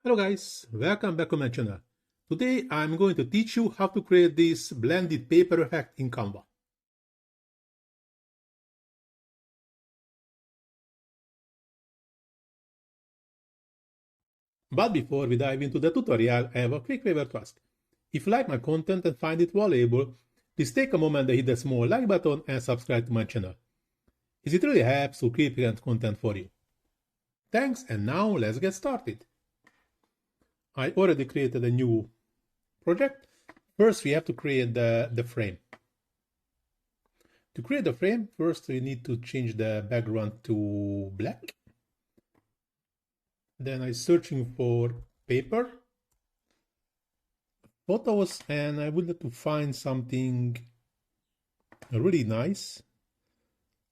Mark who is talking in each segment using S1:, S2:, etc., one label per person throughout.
S1: Hello guys, welcome back to my channel. Today I'm going to teach you how to create this blended paper effect in Canva. But before we dive into the tutorial, I have a quick favor to ask. If you like my content and find it valuable, please take a moment to hit the small like button and subscribe to my channel, as it really helps to create content for you. Thanks, and now let's get started. I already created a new project. First we have to create the frame. To create the frame, first we need to change the background to black. Then I'm searching for paper, photos, and I would like to find something really nice.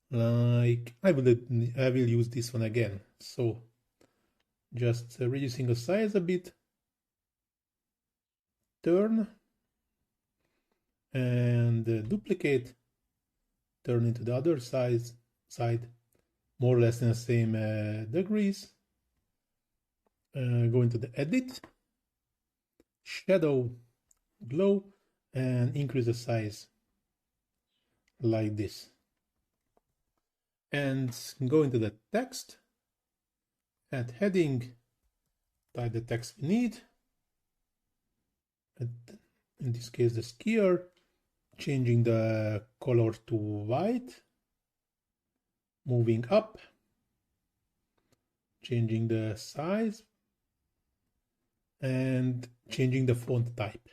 S1: Like I will use this one again. So just reducing the size a bit, turn, and duplicate, turn into the other side, more or less in the same degrees. Go into the edit, shadow, glow, and increase the size like this. And go into the text, add heading, type the text we need. In this case, the skier, changing the color to white, moving up, changing the size, and changing the font type.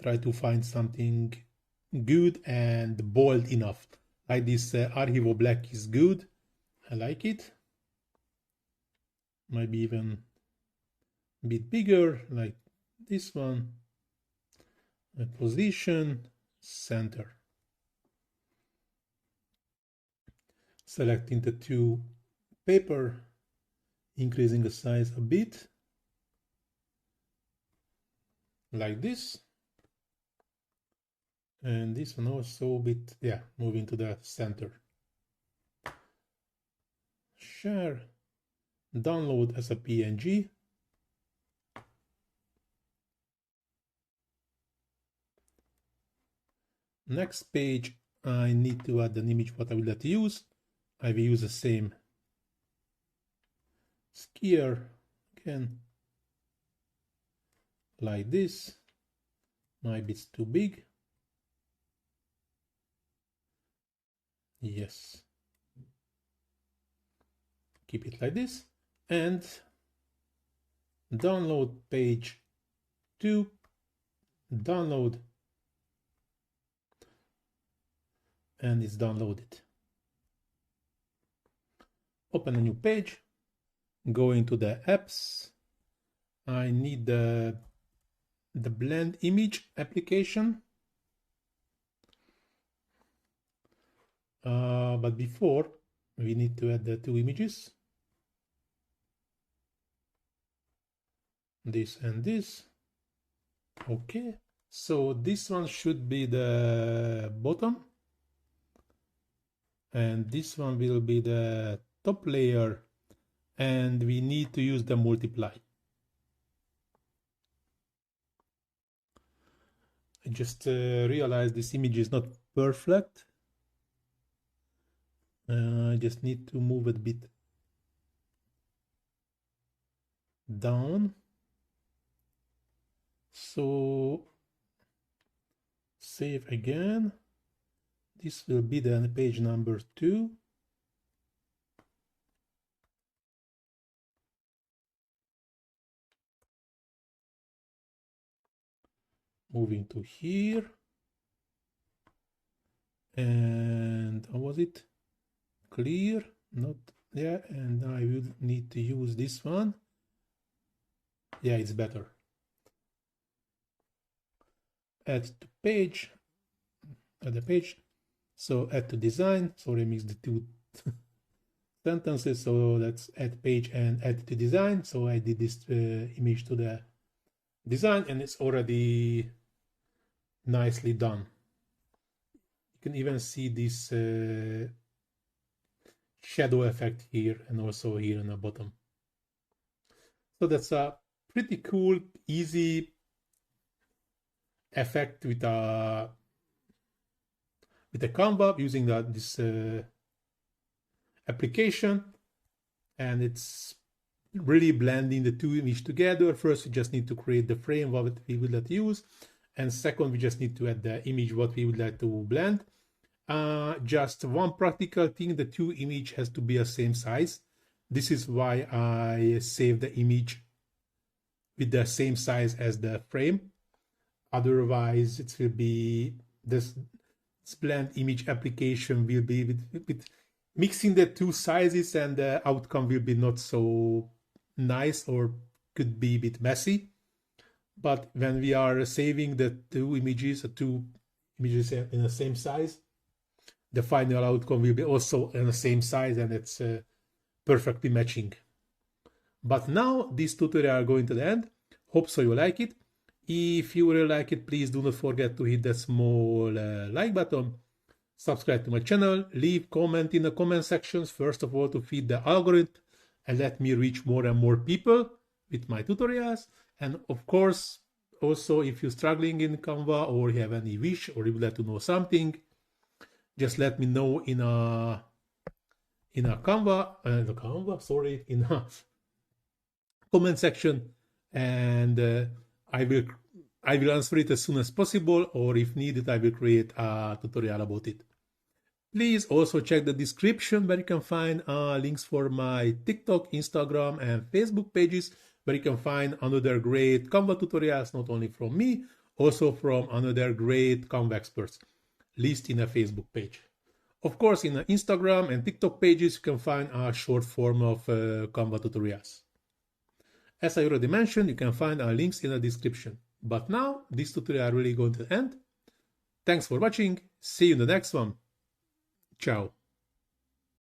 S1: Try to find something good and bold enough. Like this Archivo Black is good. I like it. Maybe even a bit bigger, like this one. Position, center. Selecting the two paper, increasing the size a bit, like this. And this one also a bit, moving to the center. Share, download as a PNG. Next page, I need to add an image what I would like to use. I will use the same skier again, like this. Maybe it's too big. Yes. Keep it like this. And download page 2, download, and it's downloaded. Open a new page, go into the apps. I need the blend image application. But before, we need to add the two images, this and this. Okay, so this one should be the bottom, and this one will be the top layer, and we need to use the multiply. I just realized this image is not perfect. I just need to move it a bit down. So save again. This will be the page number 2. Moving to here. And how was it? Clear, not there, and I will need to use this one. Yeah, it's better. Add to page, add the page. So add to design. Sorry, I mixed the two sentences. So let's add page and add to design. So I did this image to the design, and it's already nicely done. You can even see this shadow effect here and also here on the bottom. So that's a pretty cool, easy effect with a Canva using this application, and it's really blending the two images together. First, we just need to create the frame what we would like to use, and second, we just need to add the image what we would like to blend. Just one practical thing: the two image has to be the same size. This is why I save the image with the same size as the frame. Otherwise, it will be this blend image application will be with mixing the two sizes, and the outcome will be not so nice or could be a bit messy. But when we are saving the two images in the same size, the final outcome will be also in the same size, and it's perfectly matching. But now this tutorial is going to the end. Hope so you like it. If you really like it, please do not forget to hit the small like button, subscribe to my channel, leave comment in the comment sections, first of all to feed the algorithm and let me reach more and more people with my tutorials. And of course, also if you're struggling in Canva or you have any wish or you would like to know something, just let me know in a comment section, and I will answer it as soon as possible, or if needed, I will create a tutorial about it. Please also check the description where you can find links for my TikTok, Instagram, and Facebook pages, where you can find another great Canva tutorials, not only from me, also from another great Canva experts, list in a Facebook page. Of course, in the Instagram and TikTok pages, you can find a short form of Canva tutorials. As I already mentioned, you can find our links in the description. But now, this tutorial is really going to end. Thanks for watching. See you in the next one. Ciao.